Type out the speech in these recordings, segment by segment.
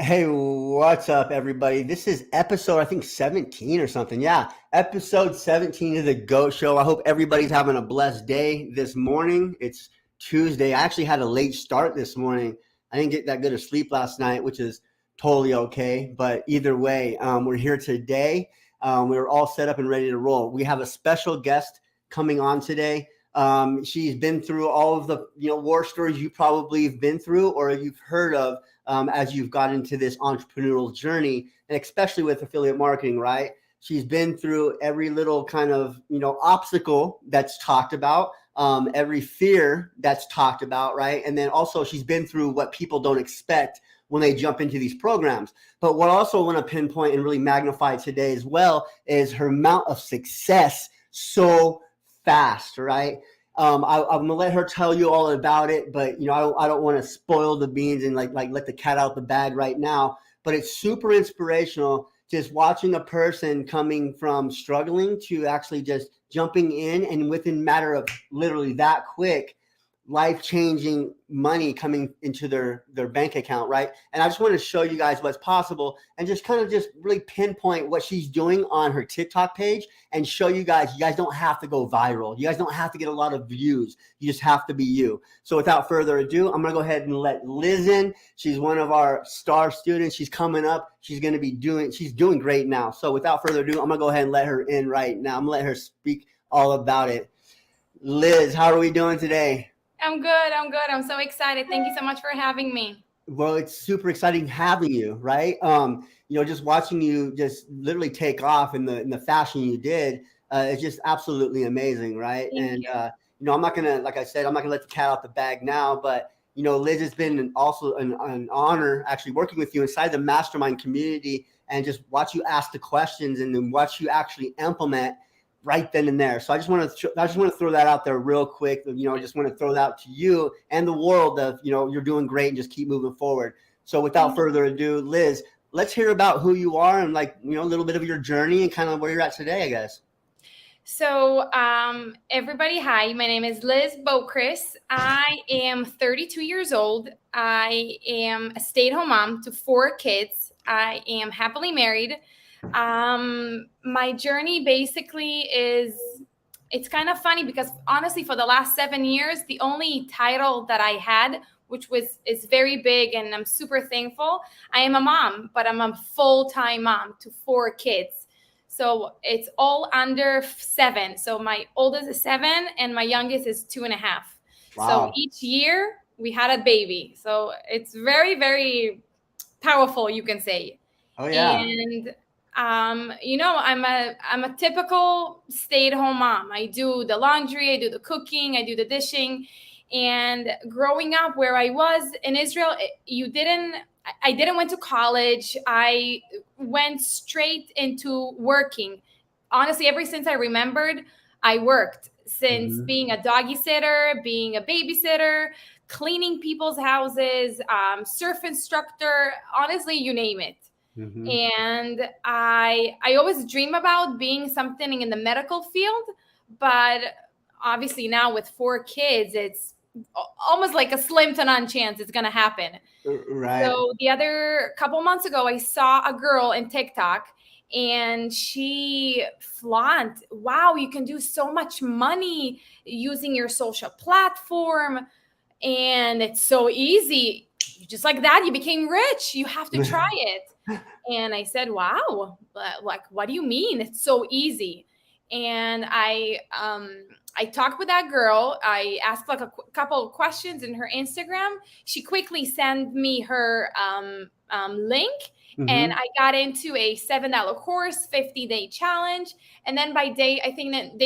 Hey, what's up, everybody? This is episode, I think, 17 or something. Yeah, episode 17 of the G.O.A.T show. I hope everybody's having a blessed day this morning. It's Tuesday. I actually had a late start this morning. I didn't get that good of sleep last night, which is totally okay. But either way, we're here today. We're all set up and ready to roll. We have a special guest coming on today. She's been through all of the war stories you probably have been through or you've heard of as you've got into this entrepreneurial journey, and especially with affiliate marketing, right? She's been through every little kind of, obstacle that's talked about, every fear that's talked about, right? And then also she's been through what people don't expect when they jump into these programs. But what I also want to pinpoint and really magnify today as well is her amount of success so fast, right? I'm gonna let her tell you all about it, but I don't want to spoil the beans and like let the cat out the bag right now. But it's super inspirational just watching a person coming from struggling to actually just jumping in, and within a matter of literally that quick, life-changing money coming into their bank account, right? And I just want to show you guys what's possible and just kind of just really pinpoint what she's doing on her TikTok page and show you guys don't have to go viral. You guys don't have to get a lot of views. You just have to be you. So without further ado, I'm going to go ahead and let Liz in. She's one of our star students. She's coming up. She's doing great now. So without further ado, I'm going to go ahead and let her in right now. I'm going to let her speak all about it. Liz, how are we doing today? I'm good. I'm so excited. Thank you so much for having me. Well, it's super exciting having you, right? Just watching you just literally take off in the fashion you did, it's just absolutely amazing, right? Thank you. I'm not gonna, like I said, I'm not gonna let the cat out the bag now, but Liz, has been also an honor actually working with you inside the mastermind community and just watch you ask the questions and then watch you actually implement right then and there. So I just want to throw that out there real quick. I just want to throw that out to you and the world of, you're doing great and just keep moving forward. So without further ado, Liz, let's hear about who you are and a little bit of your journey and kind of where you're at today, I guess. So everybody, hi, my name is Liz Bochris. I am 32 years old. I am a stay-at-home mom to 4 kids. I am happily married. My journey basically it's kind of funny because honestly, for the last 7 years, the only title that I had, which is very big and I'm super thankful, I am a mom, but I'm a full-time mom to 4 kids. So it's all under 7. So my oldest is 7 and my youngest is 2.5. Wow. So each year we had a baby. So it's very, very powerful, you can say. Oh yeah. And I'm a typical stay-at-home mom. I do the laundry, I do the cooking, I do the dishing. And growing up where I was in Israel, I didn't went to college. I went straight into working. Honestly, ever since I remembered, I worked since being a doggy sitter, being a babysitter, cleaning people's houses, surf instructor, honestly, you name it. And I always dream about being something in the medical field, but obviously now with 4 kids, it's almost like a slim to none chance it's going to happen. Right. So the other couple months ago, I saw a girl in TikTok and she flaunt, wow, you can do so much money using your social platform. And it's so easy. Just like that, you became rich. You have to try it. And I said, wow, like, what do you mean? It's so easy. And I talked with that girl. I asked like a couple of questions in her Instagram. She quickly sent me her link. And I got into a $7 course, 50-day challenge. And then by day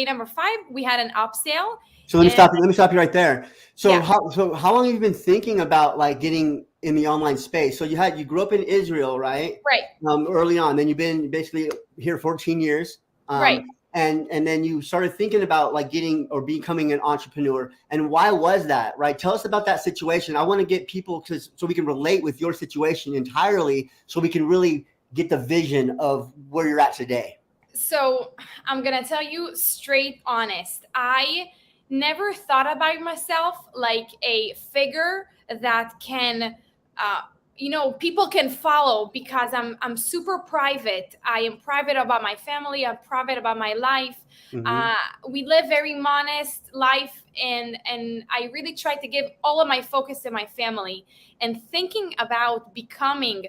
number 5, we had an upsell. So let me stop you right there. So Yeah. How long have you been thinking about like getting in the online space? So you grew up in Israel, right? Right. Early on, then you've been basically here 14 years. Right. And then you started thinking about like getting or becoming an entrepreneur. And why was that, right? Tell us about that situation. I want to get people so we can relate with your situation entirely, so we can really get the vision of where you're at today. So I'm going to tell you straight honest. I never thought about myself like a figure that can people can follow because I'm super private. I am private about my family. I'm private about my life. Mm-hmm. We live very modest life, and I really try to give all of my focus to my family. And thinking about becoming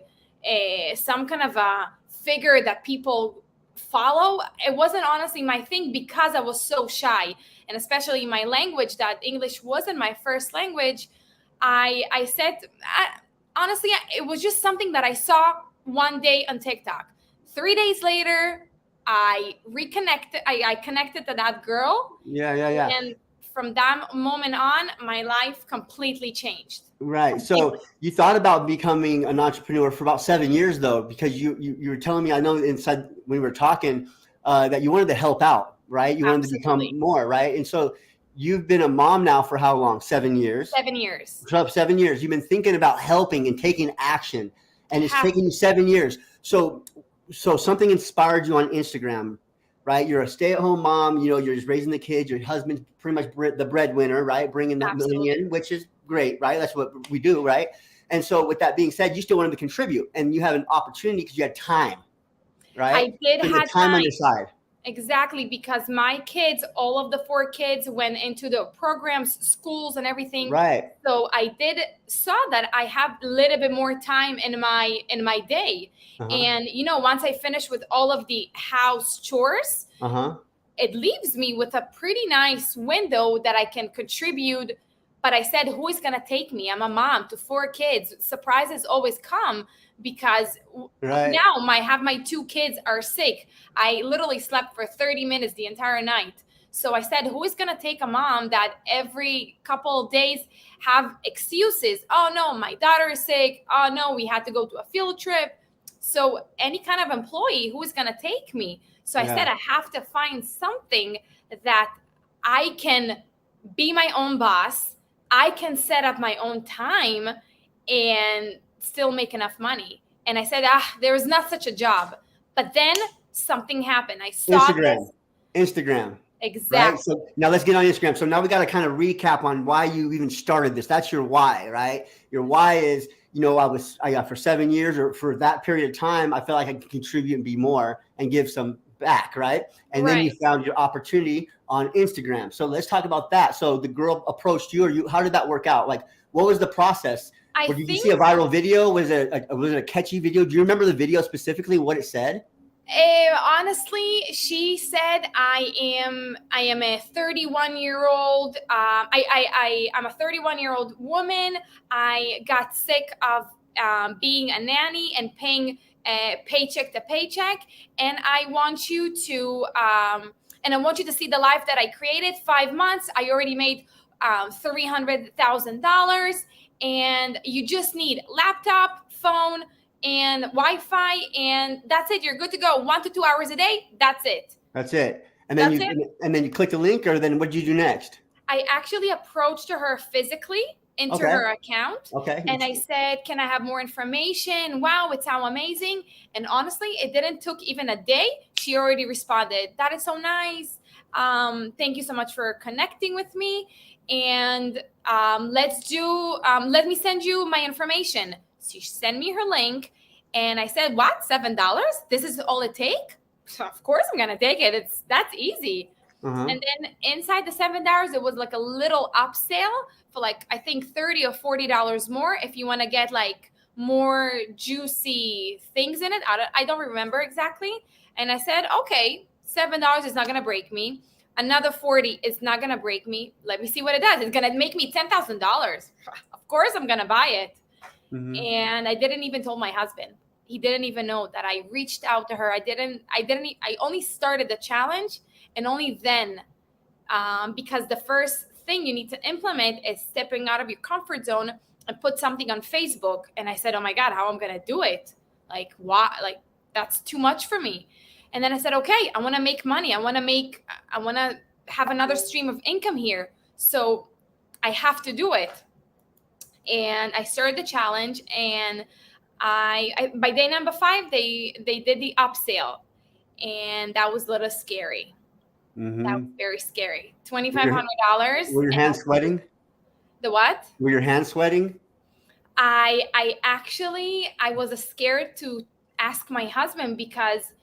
some kind of a figure that people follow, it wasn't honestly my thing because I was so shy, and especially my language, that English wasn't my first language. I said, honestly, it was just something that I saw one day on TikTok. 3 days later, I reconnected. I connected to that girl, Yeah, yeah, yeah. and from that moment on, my life completely changed. Right. So Completely. you thought about becoming an entrepreneur for about 7 years, though, because you were telling me, I know inside when we were talking, that you wanted to help out, right? You wanted to Absolutely. become more, right? And so you've been a mom now for how long? 7 years. 7 years. So 7 years. You've been thinking about helping and taking action, and it's Have taken you 7 years. So something inspired you on Instagram, right? You're a stay-at-home mom. You're just raising the kids. Your husband's pretty much the breadwinner, right? Bringing that money absolutely. in, which is great, right? That's what we do, right? And so, with that being said, you still wanted to contribute, and you have an opportunity because you had time, right? I did So you had had time on your time. side, Exactly, because my kids, all of the 4 kids, went into the programs, schools, and everything. right? So I did saw that I have a little bit more time in my day. Uh huh. And once I finish with all of the house chores, Uh huh. it leaves me with a pretty nice window that I can contribute. But I said, who is going to take me? I'm a mom to 4 kids. Surprises always come because Right. now my 2 kids are sick. I literally slept for 30 minutes the entire night. So I said, who is going to take a mom that every couple of days have excuses? Oh no, my daughter is sick. Oh no, we had to go to a field trip. So any kind of employee, who is going to take me? So I said, Yeah. I have to find something that I can be my own boss. I can set up my own time and still make enough money. And I said, there is not such a job. But then something happened. I saw Instagram. this Instagram. Right. exact. So now let's get on Instagram. So now we got to kind of recap on why you even started this. That's your why, right? Your why is, I got for 7 years, or for that period of time, I felt like I could contribute and be more and give some back, right? And then you Right. found your opportunity on Instagram. So let's talk about that. So the girl approached you, or you, how did that work out? Like, what was the process? I Or did you see a think viral video? Was it a catchy video? Do you remember the video specifically, what it said? Honestly, she said, I am a 31-year-old. I'm a 31-year-old woman. I got sick of being a nanny and paying paycheck to paycheck, and I want you to see the life that I created. 5 months, I already made $300,000, and you just need laptop, phone, and Wi-Fi, and that's it. You're good to go. 1 to 2 hours a day. That's it. That's it. And then That's you it. and then you click the link, or then what did you do next? I actually approached her physically into Okay. her account, Okay. and I said, "Can I have more information? Wow, it's how amazing!" And honestly, it didn't took even a day. She already responded. That is so nice. Thank you so much for connecting with me, and let me send you my information. She sent me her link, and I said, "What? $7? This is all it take?" Of course, I'm gonna take it. That's easy. Uh-huh. And then inside the $7, it was like a little upsell for like I think $30 or $40 more if you want to get like more juicy things in it. I don't remember exactly. And I said, okay, $7 is not gonna break me. Another 40 is not gonna break me. Let me see what it does. It's gonna make me $10,000. Of course, I'm gonna buy it. Mm-hmm. And I didn't even tell my husband. He didn't even know that I reached out to her. I only started the challenge, and only then, because the first thing you need to implement is stepping out of your comfort zone and put something on Facebook. And I said, oh my God, how I'm going to do it? Like, why? Like, that's too much for me. And then I said, okay, I want to make money. I want to have another stream of income here. So I have to do it. And I started the challenge, and I by day number 5, they did the upsale, and that was a little scary. That was Mm-hmm. very scary. Were your $2,500. were your And hands sweating? the what? Were your hands sweating? I was scared to ask my husband, because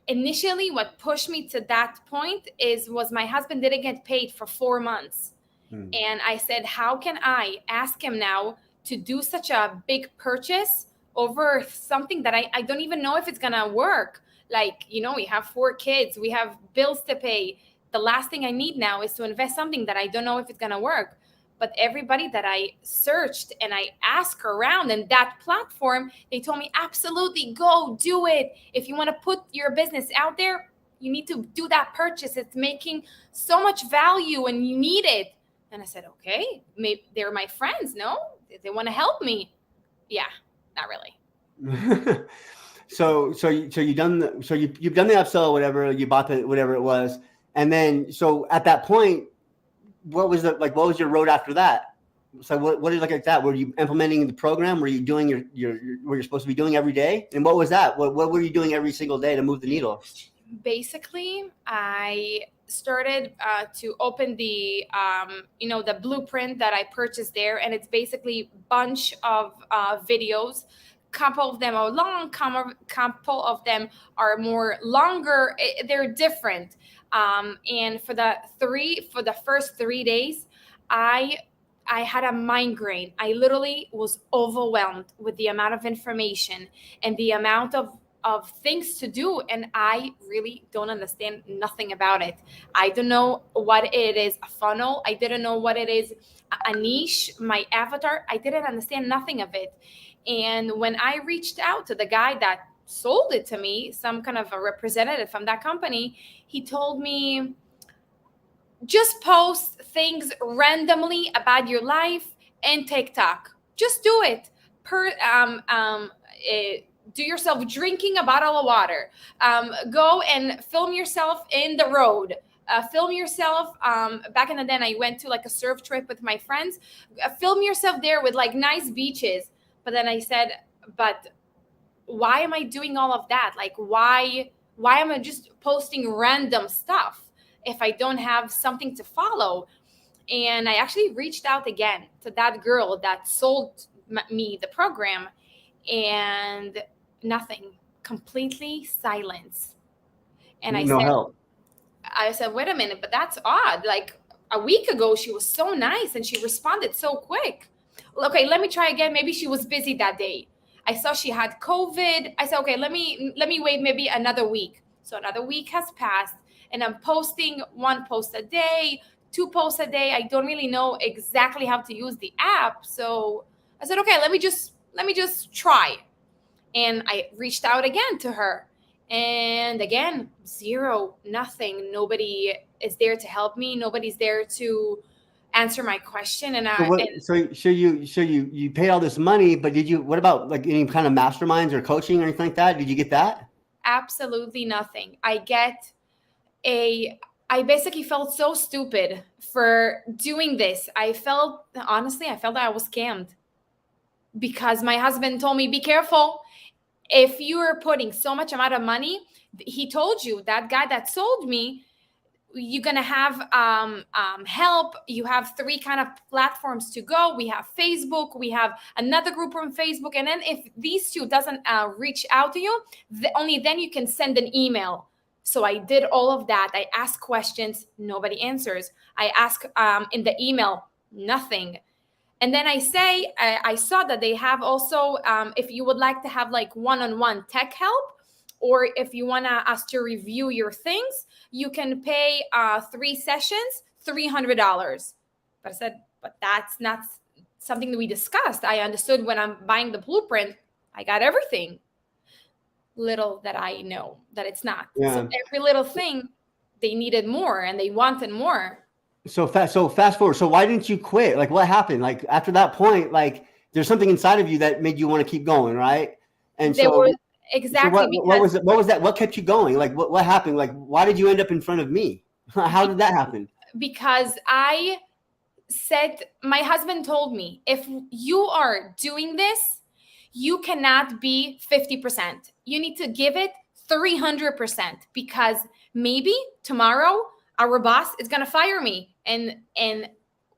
initially what pushed me to that point was my husband didn't get paid for 4 months. And I said, how can I ask him now to do such a big purchase over something that I don't even know if it's going to work? Like, we have 4 kids, we have bills to pay. The last thing I need now is to invest something that I don't know if it's going to work. But everybody that I searched and I asked around in that platform, they told me, absolutely, go do it. If you want to put your business out there, you need to do that purchase. It's making so much value and you need it. And I said, okay, maybe they're my friends. No, they want to help me. Yeah, not really. You've done the upsell, whatever, you bought the whatever it was, and then so at that point, what was your road after that? So what is like that? Were you implementing the program? Were you doing your what you're supposed to be doing every day? And what was that? What were you doing every single day to move the needle? Basically, I started to open the the blueprint that I purchased there, and it's basically a bunch of videos. Couple of them are long, couple of them are more longer. They're different. And for the first 3 days, I had a migraine. I literally was overwhelmed with the amount of information and the amount of things to do, and I really don't understand nothing about it. I don't know what it is, a funnel. I didn't know what it is, a niche, my avatar. I didn't understand nothing of it. And when I reached out to the guy that sold it to me, some kind of a representative from that company, he told me, just post things randomly about your life in TikTok. Just do it. Do yourself drinking a bottle of water. Go and film yourself in the road. Film yourself. Back in the day, I went to like a surf trip with my friends. Film yourself there with like nice beaches. But then I said, but why am I doing all of that? Like, why am I just posting random stuff if I don't have something to follow? And I actually reached out again to that girl that sold me the program, and nothing, completely silence. And I said, wait a minute, but that's odd. Like a week ago, she was so nice and she responded so quick. Okay, let me try again. Maybe she was busy that day. I saw she had COVID. I said, okay, let me wait maybe another week. So another week has passed, and I'm posting 1 post a day, 2 posts a day. I don't really know exactly how to use the app. So I said, okay, let me just try. And I reached out again to her. And again, zero, nothing. Nobody is there to help me. Nobody's there to answer my question. And you paid all this money, but what about like any kind of masterminds or coaching or anything like that? Did you get that? Absolutely nothing. I basically felt so stupid for doing this. Honestly, I felt that I was scammed, because my husband told me, be careful. If you are putting so much amount of money, he told you, that guy that sold me, you're going to have help. You have 3 kind of platforms to go. We have Facebook. We have another group from Facebook. And then if these 2 doesn't reach out to you, only then you can send an email. So I did all of that. I asked questions. Nobody answers. I ask in the email, nothing. And then I saw that they have also, if you would like to have like one-on-one tech help, or if you want us to review your things, you can pay 3 sessions, $300. But I said, but that's not something that we discussed. I understood when I'm buying the blueprint, I got everything. Little that I know that it's not. Yeah. So every little thing, they needed more and they wanted more. So fast forward. So why didn't you quit? Like, what happened? Like after that point, like there's something inside of you that made you want to keep going, right? And exactly. So what was it? What was that? What kept you going? Like what happened? Like why did you end up in front of me? How did that happen? Because I said, my husband told me, if you are doing this, you cannot be 50%. You need to give it 300%, because maybe tomorrow our boss is going to fire me. And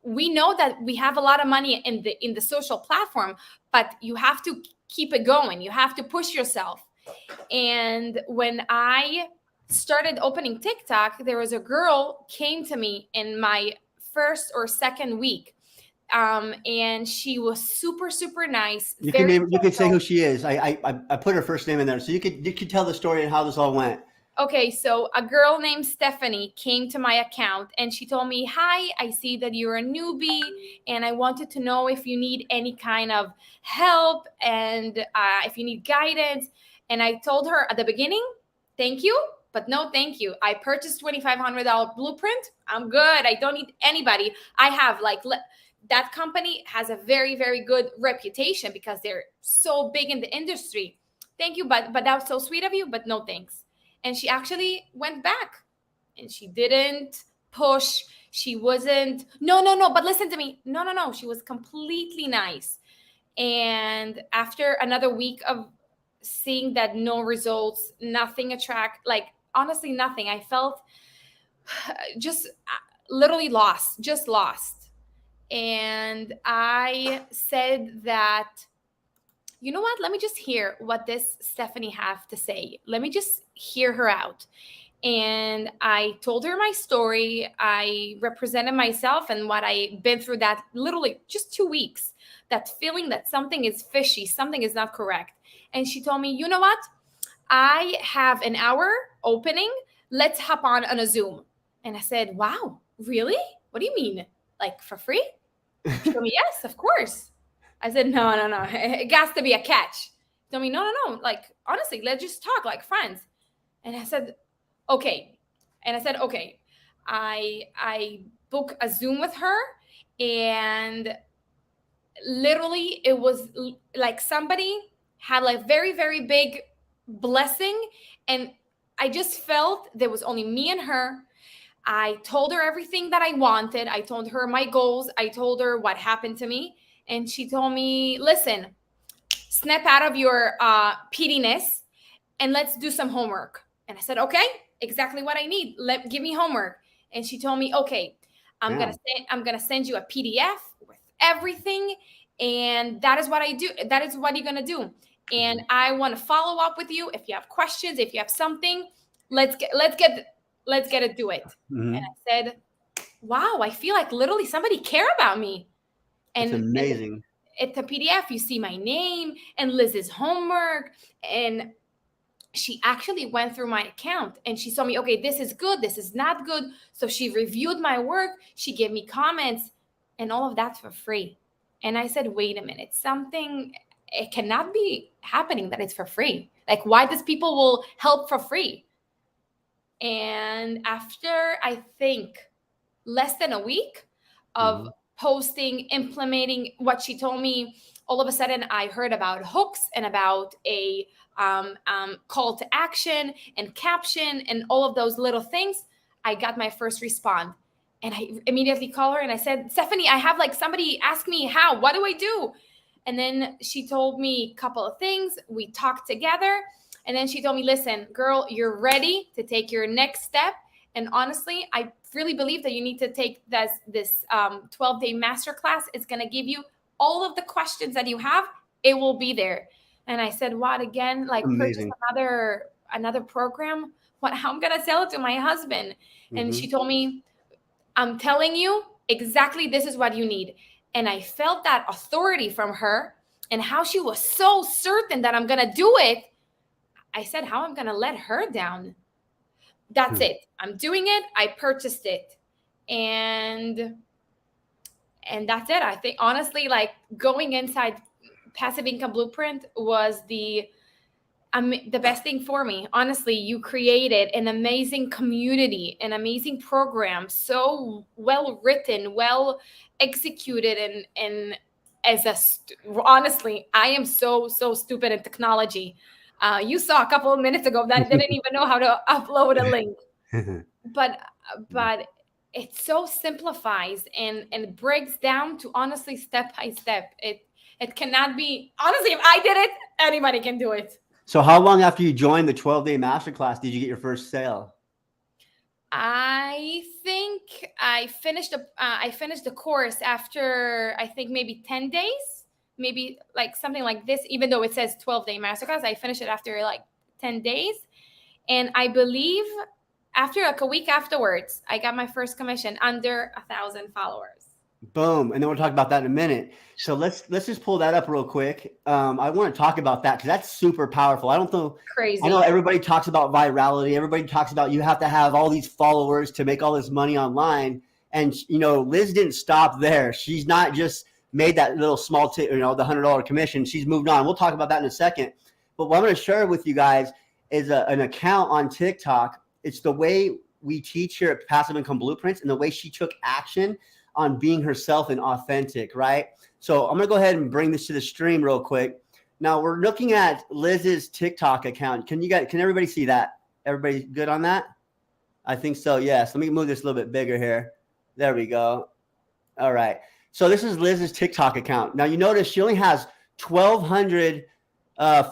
we know that we have a lot of money in the social platform, but you have to keep it going. You have to push yourself. And when I started opening TikTok, there was a girl came to me in my first or second week. And she was super, super nice. You can Very name. You can say gentle. who she is. I put her first name in there, so you could tell the story and how this all went. Okay, so a girl named Stephanie came to my account and she told me, "Hi, I see that you're a newbie and I wanted to know if you need any kind of help and if you need guidance." And I told her at the beginning, "Thank you, but no thank you. I purchased $2,500 blueprint. I'm good. I don't need anybody. I have that company has a very, very good reputation because they're so big in the industry. Thank you, but that was so sweet of you, but no thanks." And she actually went back and she didn't push. She wasn't, no, but listen to me. No. She was completely nice. And after another week of seeing that no results, nothing honestly, nothing. I felt just literally just lost. And I said that, you know what? Let me just hear what this Stephanie have to say. Let me just hear her out. And I told her my story. I represented myself and what I've been through that literally just 2 weeks, that feeling that something is fishy, something is not correct. And she told me, you know what? I have an hour opening. Let's hop on a Zoom. And I said, wow, really? What do you mean? Like for free? She told me, yes, of course. I said, no. It has to be a catch. She told me, no. Like, honestly, let's just talk like friends. And I said, okay. And I said, okay. I book a Zoom with her. And literally, it was like somebody had like very, very big blessing. And I just felt there was only me and her. I told her everything that I wanted. I told her my goals. I told her what happened to me. And she told me, listen, snap out of your pettiness and let's do some homework. And I said, okay, exactly what I need. Give me homework. And she told me, okay, I'm gonna send you a PDF with everything. And that is what I do. That is what you're gonna do. And I want to follow up with you. If you have questions, if you have something, let's get it do it. Mm-hmm. And I said, wow, I feel like literally somebody care about me. And it's amazing. It's a PDF. You see my name and Liz's homework. And she actually went through my account and she told me, okay, this is good. This is not good. So she reviewed my work. She gave me comments and all of that for free. And I said, wait a minute, it cannot be happening that it's for free. Like, why does people will help for free? And after, I think, less than a week of posting, implementing what she told me, all of a sudden I heard about hooks and about a call to action and caption and all of those little things. I got my first response. And I immediately called her and I said, Stephanie, I have like somebody ask me what do I do? And then she told me a couple of things. We talked together. And then she told me, listen, girl, you're ready to take your next step. And honestly, I really believe that you need to take this 12-day masterclass. It's going to give you all of the questions that you have. It will be there. And I said, what again? Like amazing. Purchase another program? How I'm going to sell it to my husband? And she told me, I'm telling you exactly this is what you need. And I felt that authority from her and how she was so certain that I'm going to do it. I said, how I'm going to let her down. That's it. I'm doing it. I purchased it. And that's it. I think honestly, like going inside Passive Income Blueprint was the best thing for me. Honestly, you created an amazing community, an amazing program, so well written, well executed. And honestly, I am so stupid in technology. You saw a couple of minutes ago that I didn't even know how to upload a link. But it so simplifies and breaks down to honestly step by step. It cannot be, honestly, if I did it, anybody can do it. So how long after you joined the 12-day masterclass did you get your first sale? I think I finished the course after, I think, maybe 10 days, maybe like something like this, even though it says 12-day masterclass. I finished it after like 10 days. And I believe after like a week afterwards, I got my first commission under 1,000 followers. Boom. And then we'll talk about that in a minute. So let's just pull that up real quick. I want to talk about that because that's super powerful. I don't know. I know Crazy. everybody talks about virality. Everybody talks about you have to have all these followers to make all this money online. And Liz didn't stop there. She's not just made that little small the $100 commission. She's moved on. We'll talk about that in a second. But what I'm going to share with you guys is an account on TikTok. It's the way we teach here at Passive Income Blueprints and the way she took action on being herself and authentic, right? So I'm gonna go ahead and bring this to the stream real quick. Now we're looking at Liz's TikTok account. Can everybody see that? Everybody good on that? I think so, yes. Let me move this a little bit bigger here. There we go. All right. So this is Liz's TikTok account. Now you notice she only has 1,200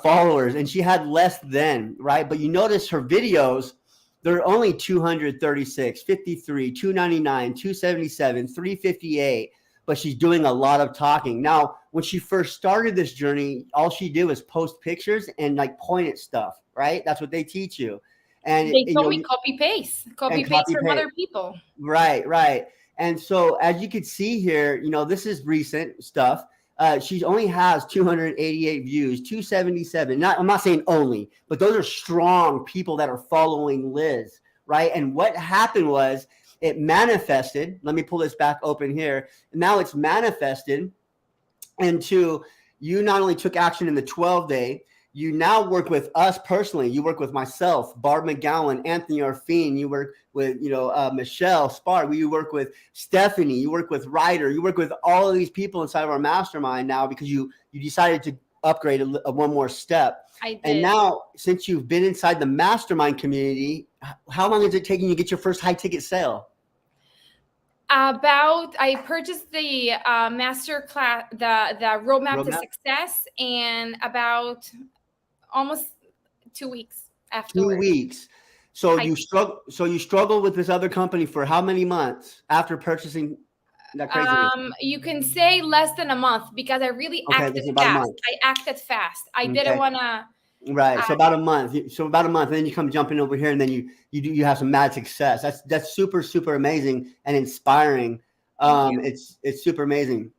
followers and she had less than, right? But you notice her videos, they're only 236, 53, 299, 277, 358, but she's doing a lot of talking. Now, when she first started this journey, all she did was post pictures and like point at stuff, right? That's what they teach you. And They told me copy paste from other people. Right. And so as you can see here, this is recent stuff. She only has 288 views, 277. I'm not saying only, but those are strong people that are following Liz, right? And what happened was it manifested. Let me pull this back open here. Now it's manifested into you not only took action in the 12-day, you now work with us personally. You work with myself, Barb McGowan, Anthony Orfine. You work with, Michelle Spart. You work with Stephanie. You work with Ryder. You work with all of these people inside of our mastermind now because you decided to upgrade one more step. I did. And now, since you've been inside the mastermind community, how long is it taking you to get your first high ticket sale? I purchased the master class, the roadmap to success, and about almost 2 weeks afterwards. 2 weeks. So you struggled with this other company for how many months after purchasing that craziness? You can say less than a month because I really acted fast. I acted fast. I didn't want to. Right. So about a month. And then you come jumping over here and then you have some mad success. That's super, super amazing and inspiring. It's super amazing.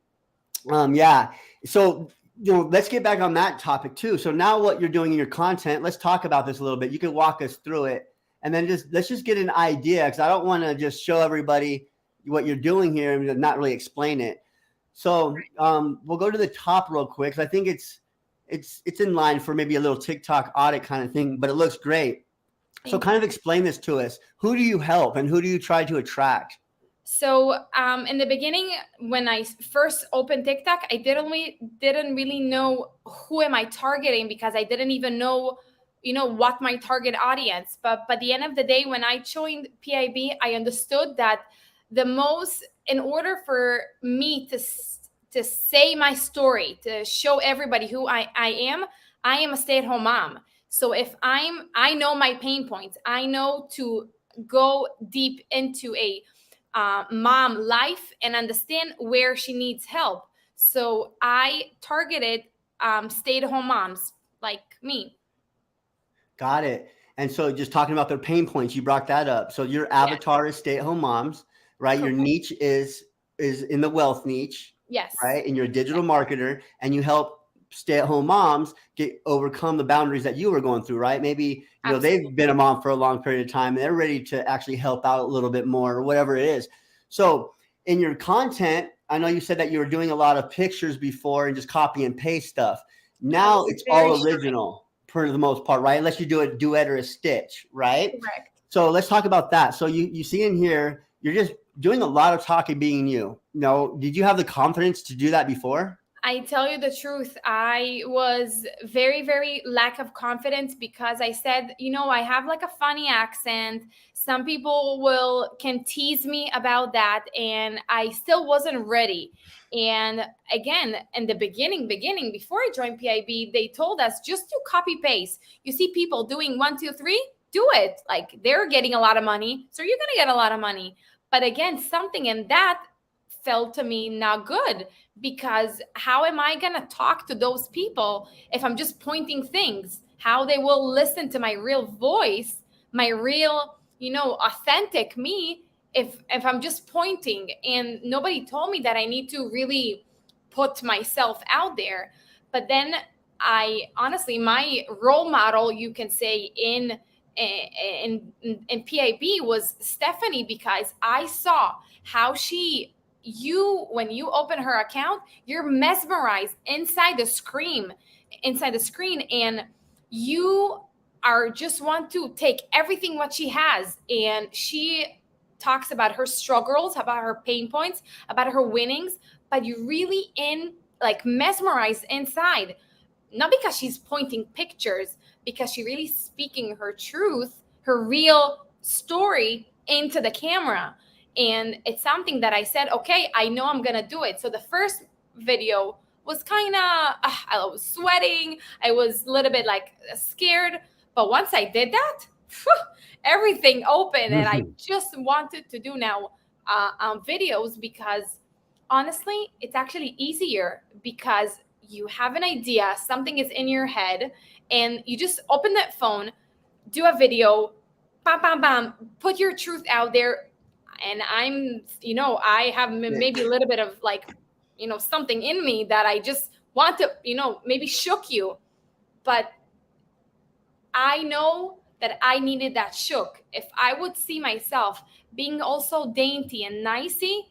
Yeah. So, let's get back on that topic too. So now what you're doing in your content, let's talk about this a little bit. You can walk us through it and then let's just get an idea because I don't want to just show everybody what you're doing here and not really explain it. So we'll go to the top real quick because I think it's in line for maybe a little TikTok audit kind of thing, but it looks great. So kind of explain this to us. Who do you help and who do you try to attract? So in the beginning, when I first opened TikTok, I didn't really know who am I targeting because I didn't even know, what my target audience. But by the end of the day, when I joined PIB, I understood that in order for me to say my story, to show everybody who I am a stay-at-home mom. So if I know my pain points, I know to go deep into a mom life and understand where she needs help. So I targeted stay-at-home moms like me. Got it. And so just talking about their pain points, you brought that up. So your avatar is stay-at-home moms, right? Correct. Your niche is in the wealth niche. Yes. Right. And you're a digital marketer and you help stay-at-home moms overcome the boundaries that you were going through, right? Maybe, they've been a mom for a long period of time and they're ready to actually help out a little bit more or whatever it is. So in your content, I know you said that you were doing a lot of pictures before and just copy and paste stuff. Now it's all original for the most part, right? Unless you do a duet or a stitch, right? Correct. So let's talk about that. So you see in here, you're just doing a lot of talking being you. Did you have the confidence to do that before? I tell you the truth, I was very, very lack of confidence because I said, I have like a funny accent. Some people can tease me about that. And I still wasn't ready. And again, in the beginning, before I joined PIB, they told us just to copy paste. You see people doing 1, 2, 3, do it. Like, they're getting a lot of money, so you're gonna get a lot of money. But again, something in that felt to me not good, because how am I gonna talk to those people if I'm just pointing things? How they will listen to my real voice, my real, authentic me, if I'm just pointing? And nobody told me that I need to really put myself out there. But then, I honestly, my role model, you can say, in PIB was Stephanie, because I saw how when you open her account, you're mesmerized inside the screen, and you are just want to take everything what she has. And she talks about her struggles, about her pain points, about her winnings, but you really mesmerized inside, not because she's pointing pictures, because she really speaking her truth, her real story into the camera. And it's something that I said, okay, I know I'm gonna do it. So the first video was kind of, I was sweating, I was a little bit scared, but once I did that, everything opened. And I just wanted to do now videos, because honestly, it's actually easier, because you have an idea, something is in your head, and you just open that phone, do a video, bam, bam, bam, put your truth out there. And I have maybe a little bit of something in me that I just want to, maybe shook you. But I know that I needed that shook. If I would see myself being also dainty and nicey,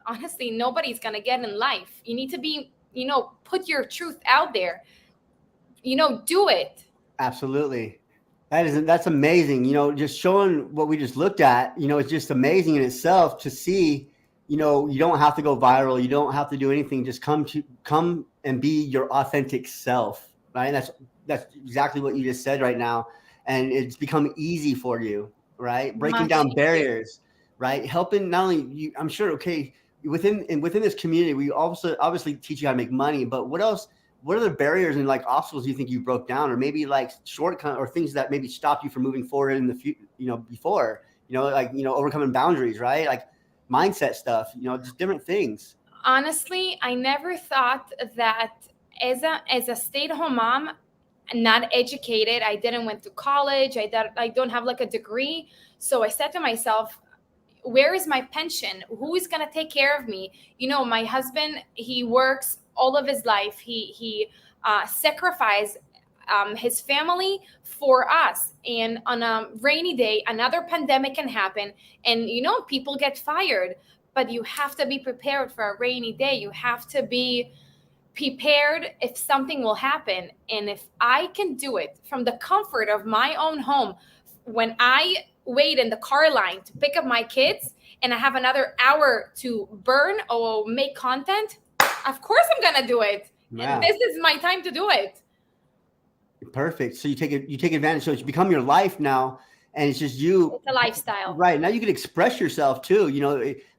honestly, nobody's going to get in life. You need to be, put your truth out there, do it. Absolutely. That's amazing. Just showing what we just looked at, it's just amazing in itself to see, you don't have to go viral. You don't have to do anything. Just come and be your authentic self. Right. And that's exactly what you just said right now. And it's become easy for you, right? Breaking down barriers, right? Helping not only you, I'm sure, okay, within this community, we also obviously teach you how to make money, but what else? What are the barriers and obstacles you think you broke down, or maybe shortcut or things that maybe stopped you from moving forward in the future, before, overcoming boundaries, right? Like mindset stuff, just different things. Honestly, I never thought that as a stay-at-home mom, not educated, I didn't went to college, I don't have a degree. So I said to myself, where is my pension? Who is going to take care of me? My husband, he works all of his life. He sacrificed his family for us. And on a rainy day, another pandemic can happen. And, people get fired. But you have to be prepared for a rainy day. You have to be prepared if something will happen. And if I can do it from the comfort of my own home, when I wait in the car line to pick up my kids and I have another hour to burn or make content, of course I'm gonna do it. Wow. This is my time to do it. Perfect. So you take advantage. So it's become your life now, and it's just you. It's a lifestyle. Right. Now you can express yourself too.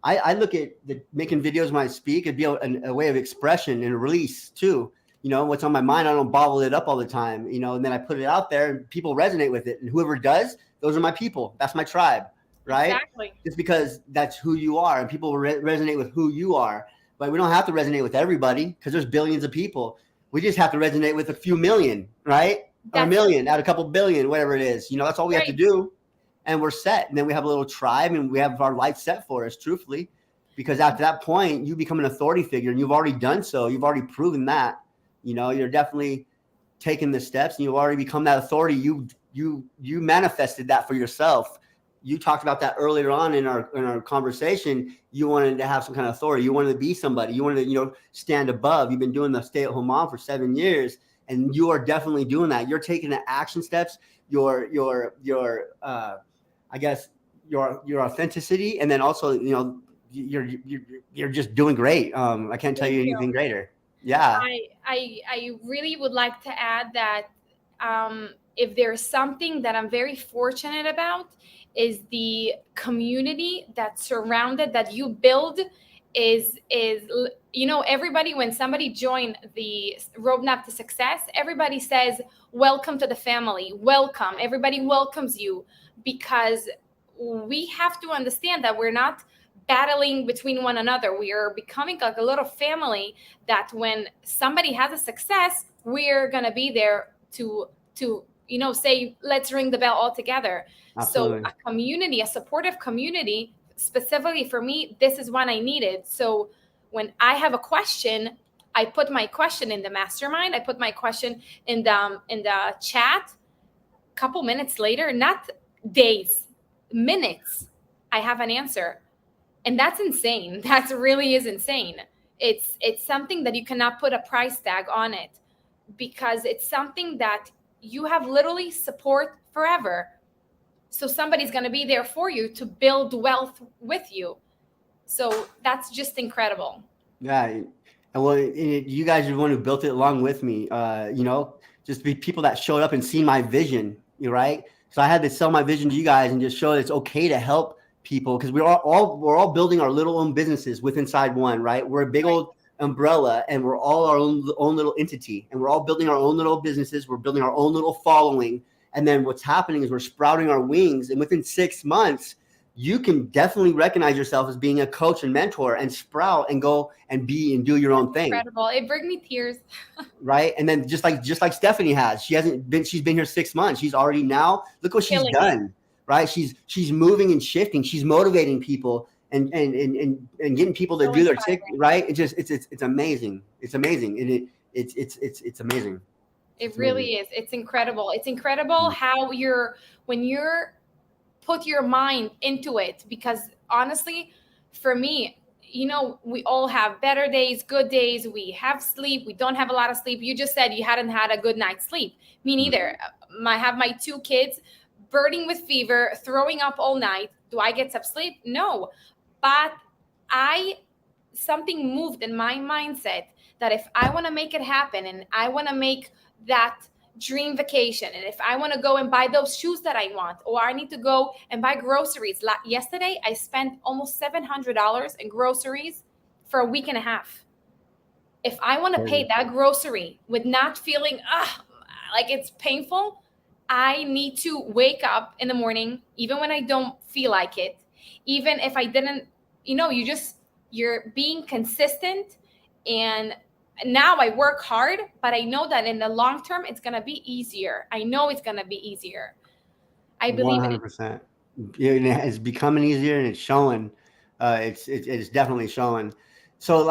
I look at making videos when I speak, it'd be a way of expression and a release too. What's on my mind, I don't bottle it up all the time, and then I put it out there and people resonate with it. And whoever does, those are my people. That's my tribe. Right. Exactly. Just because that's who you are, and people resonate with who you are. But we don't have to resonate with everybody, because there's billions of people. We just have to resonate with a few million, right? Or a million out of a couple billion, whatever it is. That's all we have to do. And we're set. And then we have a little tribe, and we have our life set for us, truthfully. Because after that point, you become an authority figure, and you've already done so. You've already proven that. You're definitely taking the steps, and you've already become that authority. You manifested that for yourself. You talked about that earlier on in our conversation. You wanted to have some kind of authority. You wanted to be somebody. You wanted to, stand above. You've been doing the stay-at-home mom for 7 years, and you are definitely doing that. You're taking the action steps. Your I guess your authenticity, and then also, you're just doing great. I can't tell you anything greater. Yeah. I really would like to add that if there's something that I'm very fortunate about, is the community that you build is everybody, when somebody join the roadmap to success, everybody says welcome to the family, welcome, everybody welcomes you, because we have to understand that we're not battling between one another. We are becoming like a little family, that when somebody has a success, we're going to be there to say, let's ring the bell all together. Absolutely. So a community, a supportive community, specifically for me, this is what I needed. So when I have a question, I put my question in the mastermind, I put my question in the chat. A couple minutes later, not days, minutes, I have an answer. And that's insane. That really is insane. It's something that you cannot put a price tag on it, because it's something that you have literally support forever. So somebody's going to be there for you to build wealth with you. So that's just incredible. Yeah. And well, you guys are the one who built it along with me. Just be people that showed up and see my vision, right? So I had to sell my vision to you guys and just show that it's okay to help people, because we're all building our little own businesses with inside one, right? We're a big old umbrella, and we're all our own little entity, and we're all building our own little businesses. We're building our own little following. And then what's happening is we're sprouting our wings. And within 6 months, you can definitely recognize yourself as being a coach and mentor and sprout and go and be and do your own thing. Incredible. It brings me tears. Right. And then just like Stephanie has, she's been here 6 months. She's already now, look what she's done. Right. She's moving and shifting. She's motivating people and getting people to do their tick. Right. It's amazing. It's amazing. And it's amazing. It really is. It's incredible. It's incredible how when you're put your mind into it, because honestly, for me, we all have better days, good days. We have sleep. We don't have a lot of sleep. You just said you hadn't had a good night's sleep. Me neither. I have my 2 kids burning with fever, throwing up all night. Do I get some sleep? No. But something moved in my mindset that if I want to make it happen, and I want to make that dream vacation, and if I want to go and buy those shoes that I want, or I need to go and buy groceries. Yesterday, I spent almost $700 in groceries for a week and a half. If I want to pay that grocery with not feeling like it's painful, I need to wake up in the morning, even when I don't feel like it, even if I didn't, you're being consistent. And now I work hard, but I know that in the long term, it's going to be easier. I know it's going to be easier. I believe 100%. It's becoming easier, and it's showing. It's definitely showing. So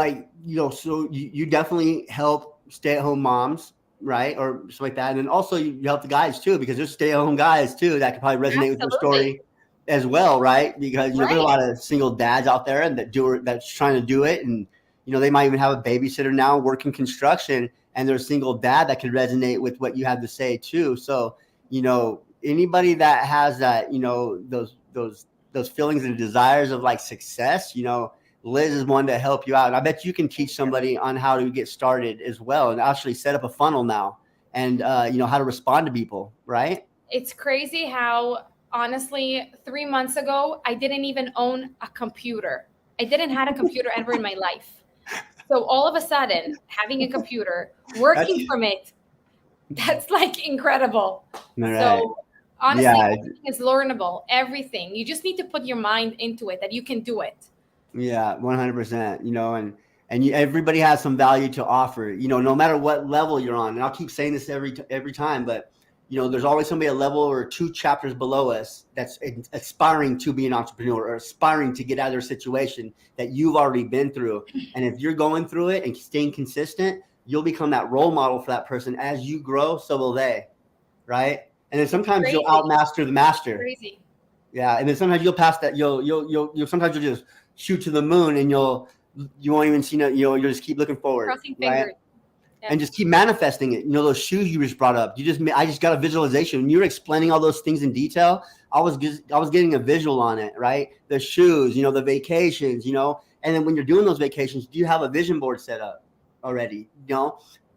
so you definitely help stay-at-home moms, right? Or something like that. And then also you help the guys too, because there's stay-at-home guys too that could probably resonate with your story as well, right? Because there's a lot of single dads out there and that's trying to do it, and they might even have a babysitter now working construction, and they're a single dad that could resonate with what you have to say too. So, anybody that has that, those feelings and desires of success, Liz is one to help you out. And I bet you can teach somebody on how to get started as well, and actually set up a funnel now, and how to respond to people, right? It's crazy how, honestly, 3 months ago, I didn't even own a computer. I didn't have a computer ever in my life. So all of a sudden, having a computer, working from it, that's incredible. Right. So honestly, everything is learnable. Everything. You just need to put your mind into it, that you can do it. Yeah, 100%. And everybody has some value to offer. No matter what level you're on. And I'll keep saying this every time, but there's always somebody a level or 2 chapters below us that's aspiring to be an entrepreneur, or aspiring to get out of their situation that you've already been through. And if you're going through it and staying consistent, you'll become that role model for that person. As you grow, so will they, right? And then sometimes you'll outmaster the master. Crazy. Yeah, and then sometimes you'll pass that. Sometimes you'll just shoot to the moon, and you won't even see. You'll just keep looking forward. Crossing fingers. Right? And just keep manifesting it. Those shoes you just brought up. I just got a visualization. When you were explaining all those things in detail, I was getting a visual on it, right? The shoes, the vacations, and then when you're doing those vacations, do you have a vision board set up already?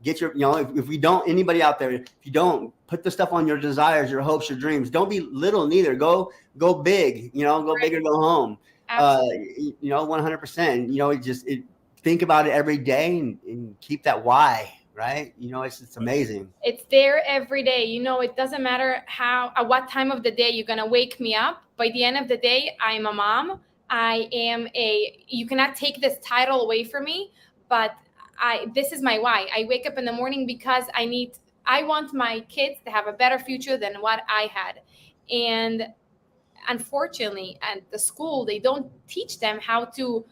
Get your, if we don't, anybody out there, if you don't, put the stuff on your desires, your hopes, your dreams. Don't be little neither. Go big. Go big or go home. Absolutely. 100%. Think about it every day and keep that why, right? It's amazing. It's there every day. It doesn't matter at what time of the day you're going to wake me up. By the end of the day, I'm a mom. You cannot take this title away from me, but this is my why. I wake up in the morning because I want my kids to have a better future than what I had. And unfortunately, at the school, they don't teach them how to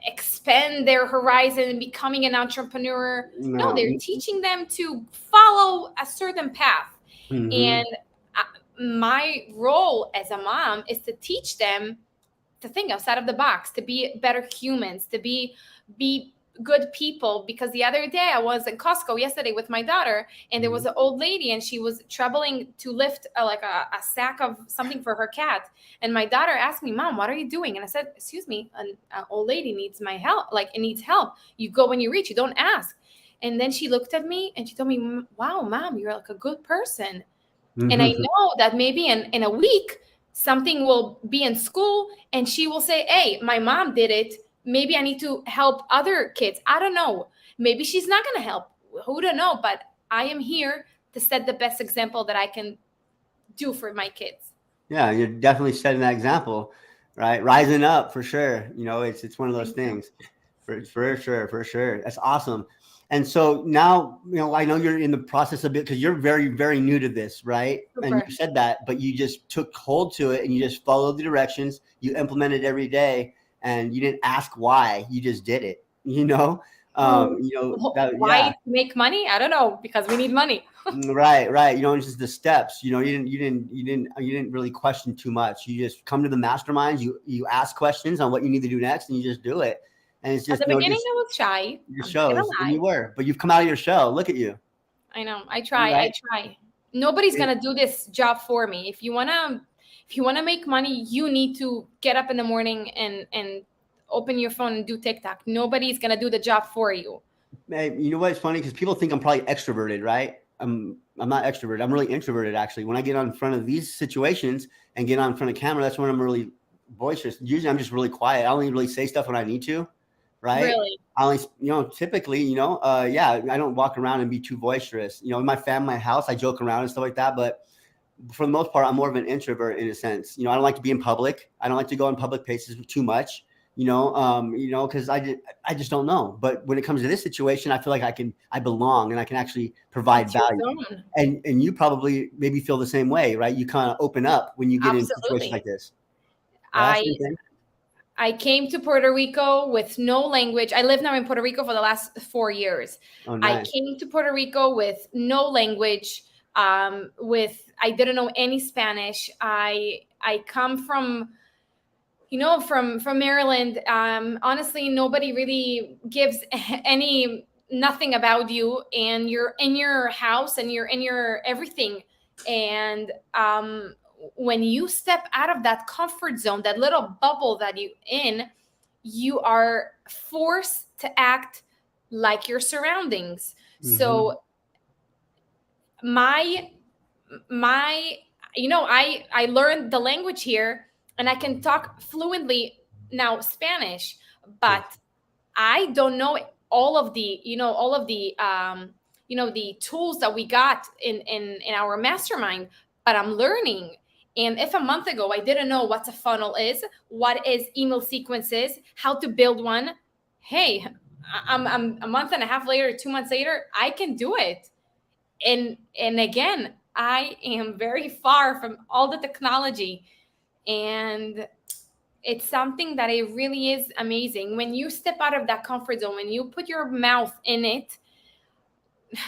expand their horizon and becoming an entrepreneur. No, No. they're teaching them to follow a certain path. Mm-hmm. And my role as a mom is to teach them to think outside of the box, to be better humans, to be good people. Because the other day I was in Costco yesterday with my daughter, and there was an old lady, and she was troubling to lift a sack of something for her cat. And my daughter asked me, "Mom, what are you doing?" And I said, "Excuse me, an old lady needs my help. Like, it needs help. You go when you reach. You don't ask." And then she looked at me and she told me, "Wow, Mom, you're like a good person." And I know that maybe in a week, something will be in school and she will say, "Hey, my mom did it. Maybe I need to help other kids." I don't know. Maybe she's not going to help. Who don't know? But I am here to set the best example that I can do for my kids. Yeah, you're definitely setting that example, right? Rising up for sure. It's one of those Thank you. things. For sure, for sure. That's awesome. And so now, I know you're in the process of it because you're very, very new to this, right? And Super. you said that, but you just took hold to it and you just followed the directions. You implemented every day, and you didn't ask why. You just did it. Oh, why Yeah. to make money? I don't know, because we need money. Right. It's just the steps. You didn't really question too much. You just come to the masterminds. You ask questions on what you need to do next, and you just do it. And it's At just the beginning, just I was shy. your I'm not gonna shows, and lie. you were, but you've come out of your shell. Look at you, I know. I try. I right? try. Nobody's gonna do this job for me. If you wanna make money, you need to get up in the morning and open your phone and do TikTok. Nobody's gonna do the job for you. Hey, you know what's funny? Because people think I'm probably extroverted, right? I'm not extroverted. I'm really introverted, actually. When I get on front of these situations and get on front of camera, that's when I'm really boisterous. Usually, I'm just really quiet. I only really say stuff when I need to, right? Really. I only, typically, yeah, I don't walk around and be too boisterous. In my family, my house, I joke around and stuff like that, but for the most part, I'm more of an introvert in a sense. I don't like to be in public. I don't like to go in public places too much. Because I just don't know. But when it comes to this situation, I feel like I belong, and I can actually provide It's your value. zone. And you probably maybe feel the same way, right? You kind of open up when you get in situations Absolutely. like this. Yeah, I same thing. I came to Puerto Rico with no language. I live now in Puerto Rico for the last 4 years. Oh, I nice. came to Puerto Rico with no language. I didn't know any Spanish. I come from Maryland. Honestly, nobody really gives nothing about you, and you're in your house and you're in your everything. And when you step out of that comfort zone, that little bubble that you in, you are forced to act like your surroundings. Mm-hmm. So my my I learned the language here, and I can talk fluently now Spanish, Yeah. but I don't know all of the tools that we got in our mastermind, but I'm learning. And if a month ago I didn't know what a funnel is, what is email sequences, how to build one, hey, I'm a month and a half later, 2 months later, I can do it. And again, I am very far from all the technology, and it's something that it really is amazing when you step out of that comfort zone, when you put your mouth in it.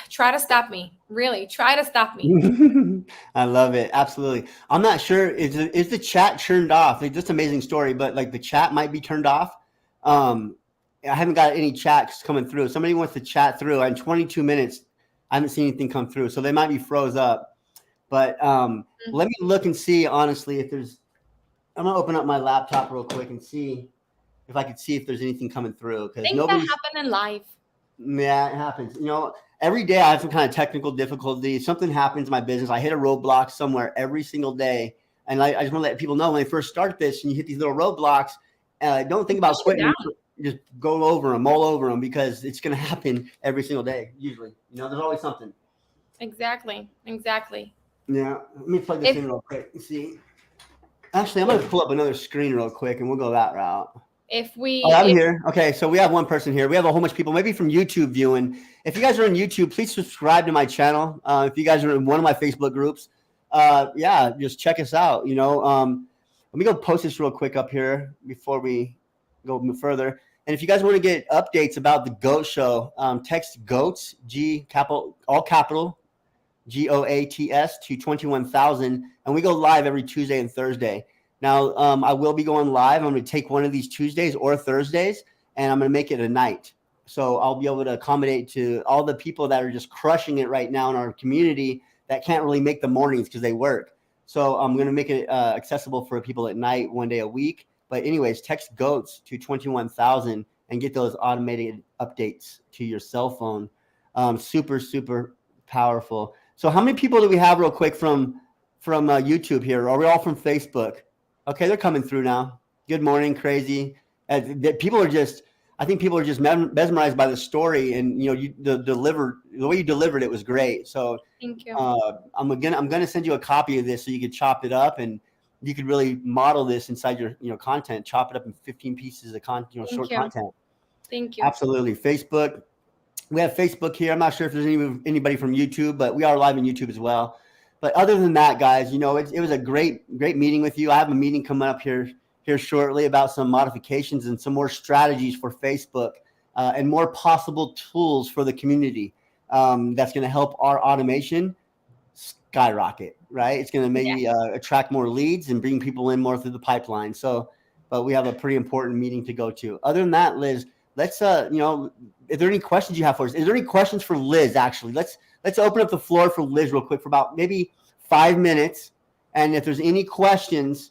Try to stop me, really try to stop me. I love it. Absolutely. I'm not sure. Is the chat turned off? It's just an amazing story, but like the chat might be turned off. Um, I haven't got any chats coming through. Somebody wants to chat through. In 22 minutes, I haven't seen anything come through, so they might be froze up. But let me look and see honestly if there's. I'm gonna open up my laptop real quick and see if I could see if there's anything coming through because Things that nobody's. happen in life. Yeah, it happens. Every day I have some kind of technical difficulty. Something happens in my business. I hit a roadblock somewhere every single day. And I just want to let people know when they first start this and you hit these little roadblocks, don't think about Push it quitting. Just go over them, mull over them, because it's going to happen every single day. Usually, there's always something. Exactly. Yeah. Let me plug this in real quick. See, actually, I'm going to pull up another screen real quick and we'll go that route. I'm here. Okay, so we have one person here. We have a whole bunch of people, maybe from YouTube viewing. If you guys are on YouTube, please subscribe to my channel. If you guys are in one of my Facebook groups, just check us out. Let me go post this real quick up here before we go further. And if you guys want to get updates about the GOAT show, text GOATs, all capital, G.O.A.T.S to 21,000, and we go live every Tuesday and Thursday. Now, I will be going live. I'm going to take one of these Tuesdays or Thursdays, and I'm going to make it a night. So I'll be able to accommodate to all the people that are just crushing it right now in our community that can't really make the mornings because they work. So I'm going to make it accessible for people at night, one day a week. But anyways, text GOATs to 21,000 and get those automated updates to your cell phone. Super, super powerful. So how many people do we have real quick from YouTube here? Are we all from Facebook? Okay, they're coming through now. Good morning, crazy. I think people are just mesmerized by the story, and the way you delivered it was great. So thank you. I'm gonna send you a copy of this so you could chop it up, and you could really model this inside your content. Chop it up in 15 pieces of content, short content. Thank you. Absolutely. Facebook. We have Facebook here. I'm not sure if there's anybody from YouTube, but we are live on YouTube as well. But other than that, guys, it was a great meeting with you. I have a meeting coming up here shortly about some modifications and some more strategies for Facebook and more possible tools for the community that's going to help our automation skyrocket, right? It's going to maybe attract more leads and bring people in more through the pipeline. So, but we have a pretty important meeting to go to. Other than that, Liz, let's, is there any questions you have for us? Is there any questions for Liz, actually? Let's open up the floor for Liz real quick for about maybe 5 minutes. And if there's any questions,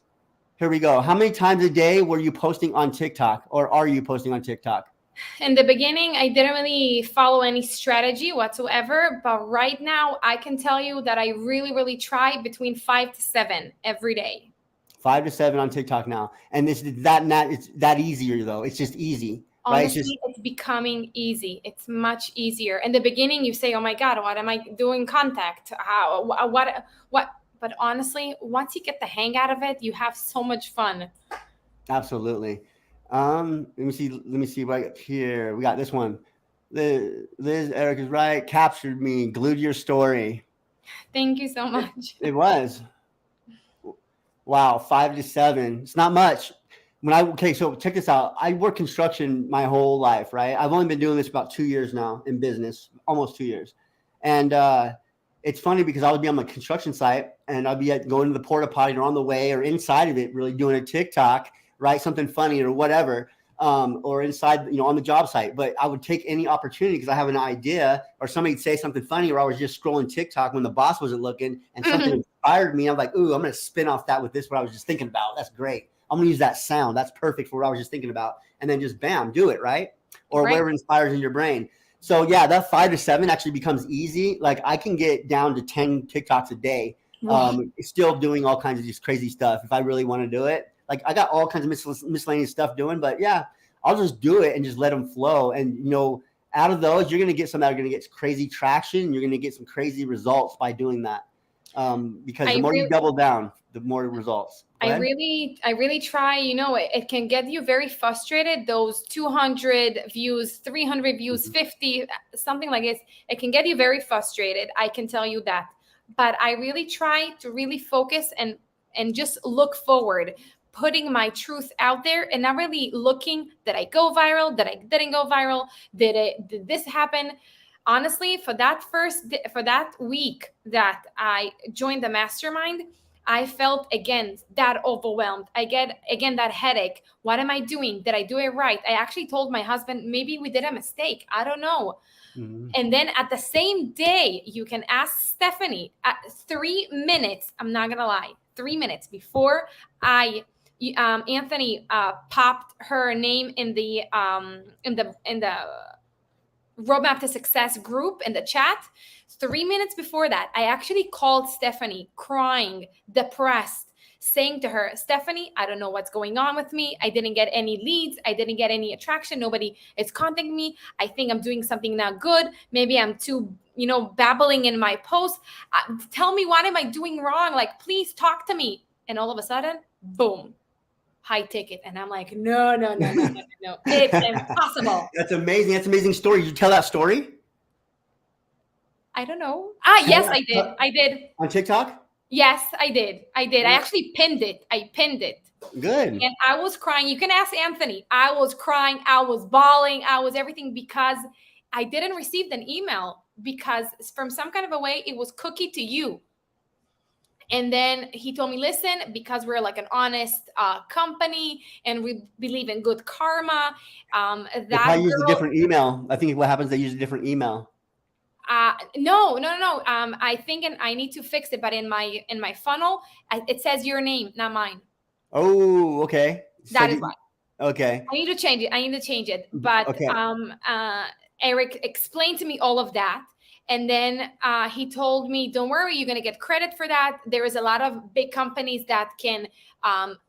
here we go. How many times a day were you posting on TikTok, or are you posting on TikTok? In the beginning, I didn't really follow any strategy whatsoever. But right now, I can tell you that I really, really try between 5 to 7 every day. 5 to 7 on TikTok now. And it's that easier, though. It's just easy. Honestly, it's becoming easy. It's much easier. In the beginning, you say, "Oh my God, what am I doing? Contact? How? What?" But honestly, once you get the hang out of it, you have so much fun. Absolutely. Let me see right here. We got this one. Liz, Eric is right. Captured me. Glued your story. Thank you so much. It was. Wow, 5 to 7. It's not much. So check this out. I work construction my whole life, right? I've only been doing this about 2 years now in business, almost 2 years. And it's funny because I would be on the construction site and I'd be going to the porta potty or on the way or inside of it, really doing a TikTok, right? Something funny or whatever, or inside, on the job site. But I would take any opportunity because I have an idea, or somebody'd say something funny, or I was just scrolling TikTok when the boss wasn't looking and something inspired me. I'm like, ooh, I'm going to spin off that with this, what I was just thinking about. That's great. I'm going to use that sound. That's perfect for what I was just thinking about. And then just bam, do it, right? Or whatever inspires in your brain. So yeah, that 5 to 7 actually becomes easy. Like I can get down to 10 TikToks a day, still doing all kinds of just crazy stuff if I really want to do it. Like I got all kinds of miscellaneous stuff doing, but yeah, I'll just do it and just let them flow. And out of those, you're going to get some that are going to get crazy traction. You're going to get some crazy results by doing that. Because the more you double down, the more results. I really try, it can get you very frustrated. Those 200 views, 300 views, 50, something like this, it can get you very frustrated. I can tell you that. But I really try to really focus and just look forward, putting my truth out there and not really looking, did I go viral? Did I didn't go viral? Did this happen? Honestly, for that week that I joined the mastermind, I felt again that overwhelmed. I get again that headache. What am I doing? Did I do it right? I actually told my husband, maybe we did a mistake. I don't know. And then at the same day, you can ask Stephanie at 3 minutes. I'm not going to lie. 3 minutes before Anthony popped her name in the Roadmap to Success group in the chat. 3 minutes before that, I actually called Stephanie crying, depressed, saying to her, Stephanie, I don't know what's going on with me. I didn't get any leads. I didn't get any attraction. Nobody is contacting me. I think I'm doing something not good. Maybe I'm too, babbling in my post. Tell me, what am I doing wrong? Like, please talk to me. And all of a sudden, boom, high ticket. And I'm like, no. It's impossible. That's amazing. That's an amazing story. You tell that story? I don't know. Yes, I did. On TikTok? Yes, I did. I actually pinned it. Good. And I was crying. You can ask Anthony. I was crying. I was bawling. I was everything because I didn't receive an email because from some kind of a way, it was cookie to you. And then he told me, listen, because we're like an honest company and we believe in good karma. I use a different email. I think what happens, they use a different email. No. I think I need to fix it, but in my funnel, it says your name, not mine. Oh, okay. That is why. Okay. I need to change it. But okay. Eric explained to me all of that. And then he told me, don't worry, you're going to get credit for that. There is a lot of big companies that can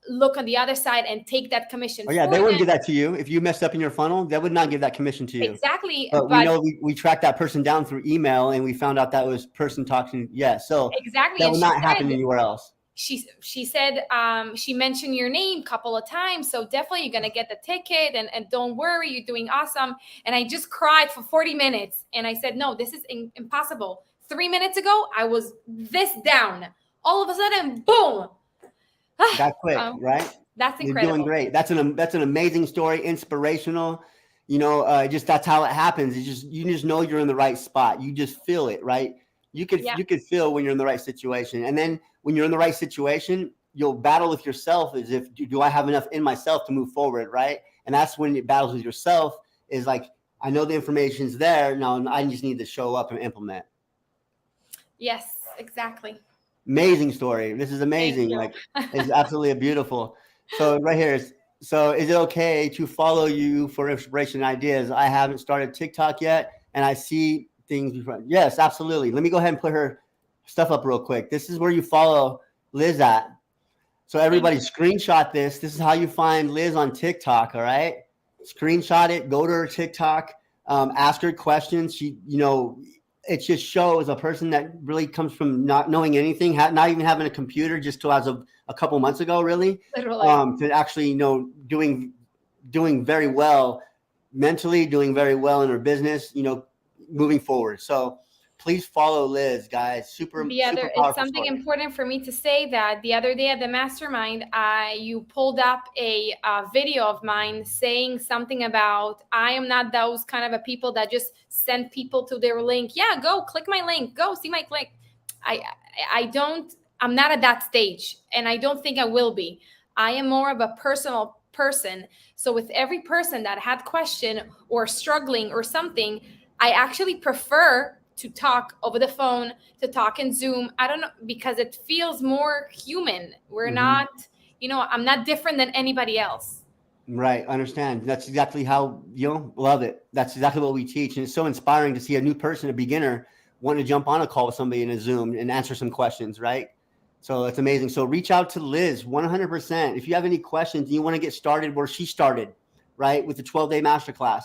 look on the other side and take that commission. Oh, yeah, they wouldn't give that to you. If you messed up in your funnel, they would not give that commission to you. Exactly. But we know we tracked that person down through email and we found out that was person talking. Yeah, so exactly. That would not happen anywhere else. She said she mentioned your name a couple of times, so definitely you're gonna get the ticket, and don't worry, you're doing awesome. And I just cried for 40 minutes, and I said, no, this is impossible. 3 minutes ago, I was this down. All of a sudden, boom! That quick, right? That's incredible. You're doing great. That's an amazing story, inspirational. Just that's how it happens. You just know you're in the right spot. You just feel it, right? You could feel when you're in the right situation, and then when you're in the right situation, you'll battle with yourself as if, do I have enough in myself to move forward, right? And that's when it battles with yourself is like, I know the information's there. Now I just need to show up and implement. Yes, exactly. Amazing story. This is amazing. Like, it's absolutely beautiful. So right here is it okay to follow you for inspiration and ideas? I haven't started TikTok yet, and I see things before. Yes, absolutely. Let me go ahead and put her stuff up real quick. This is where you follow Liz at. So everybody screenshot this. This is how you find Liz on TikTok. All right. Screenshot it, go to her TikTok, ask her questions. She, it just shows a person that really comes from not knowing anything, not even having a computer just till as of a couple months ago, really, to actually, doing very well mentally, doing very well in her business, moving forward. So please follow Liz, guys. It's something important for me to say that the other day at the mastermind, you pulled up a video of mine saying something about, I am not those kind of a people that just send people to their link. Yeah, go click my link. Go see my click. I'm not at that stage, and I don't think I will be. I am more of a personal person. So with every person that had question or struggling or something, I actually prefer to talk over the phone, to talk in Zoom. I don't know, because it feels more human. We're not, I'm not different than anybody else. Right. Understand. That's exactly how, love it. That's exactly what we teach. And it's so inspiring to see a new person, a beginner, want to jump on a call with somebody in a Zoom and answer some questions, right? So it's amazing. So reach out to Liz 100%. If you have any questions and you want to get started where she started, right, with the 12-day masterclass,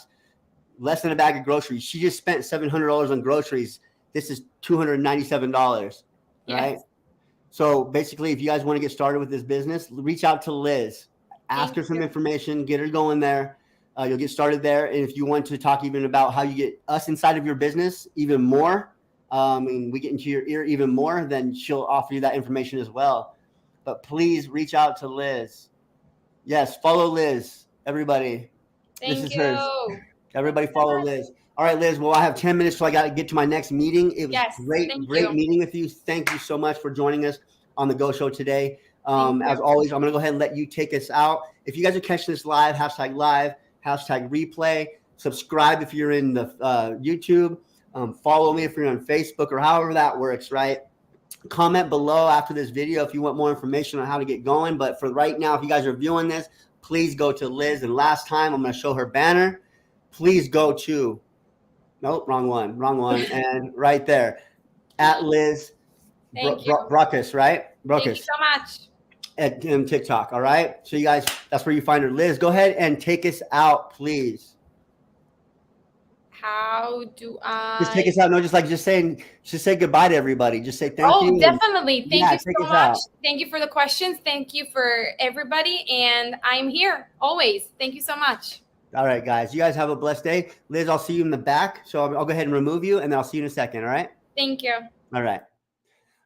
less than a bag of groceries. She just spent $700 on groceries. This is $297, right? Yes. So basically, if you guys want to get started with this business, reach out to Liz. Ask her some information. Get her going there. You'll get started there. And if you want to talk even about how you get us inside of your business even more, and we get into your ear even more, then she'll offer you that information as well. But please reach out to Liz. Yes, follow Liz, everybody. This is hers. Everybody follow Liz. All right, Liz. Well, I have 10 minutes, so I got to get to my next meeting. It was great meeting with you. Thank you so much for joining us on the Go Show today. As always, I'm going to go ahead and let you take us out. If you guys are catching this live, hashtag replay. Subscribe if you're in the YouTube. Follow me if you're on Facebook or however that works, right? Comment below after this video if you want more information on how to get going. But for right now, if you guys are viewing this, please go to Liz. And last time, I'm going to show her banner. Please go to, nope, wrong one. And right there, at Liz Bochris, right? Bochris. Thank you so much. at TikTok. All right. So you guys, that's where you find her. Liz, go ahead and take us out, please. How do I Just take us out. No, just say goodbye to everybody. Just say thank you. Oh, definitely. Thank you take so us much. out. Thank you for the questions. Thank you for everybody. And I'm here always. Thank you so much. All right, guys. You guys have a blessed day. Liz, I'll see you in the back. So I'll go ahead and remove you, and then I'll see you in a second. All right? Thank you. All right.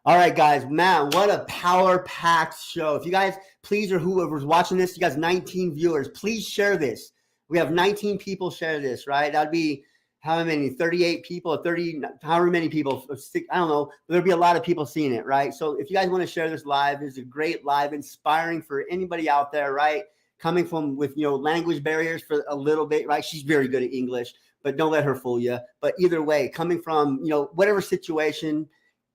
All right, guys. Man, what a power-packed show. If you guys, please, or whoever's watching this, you guys, 19 viewers, please share this. We have 19 people share this, right? That'd be how many? 38 people, 30, however many people, I don't know. There'll be a lot of people seeing it, right? So if you guys want to share this live, it's a great live, inspiring for anybody out there, right? Coming from with, language barriers for a little bit, right? She's very good at English, but don't let her fool you. But either way, coming from, whatever situation,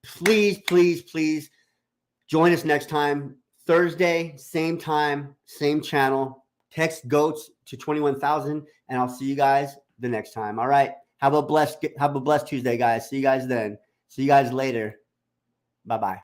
please, please, please join us next time. Thursday, same time, same channel. Text GOATs to 21,000, and I'll see you guys the next time. All right. Have a blessed Tuesday, guys. See you guys then. See you guys later. Bye-bye.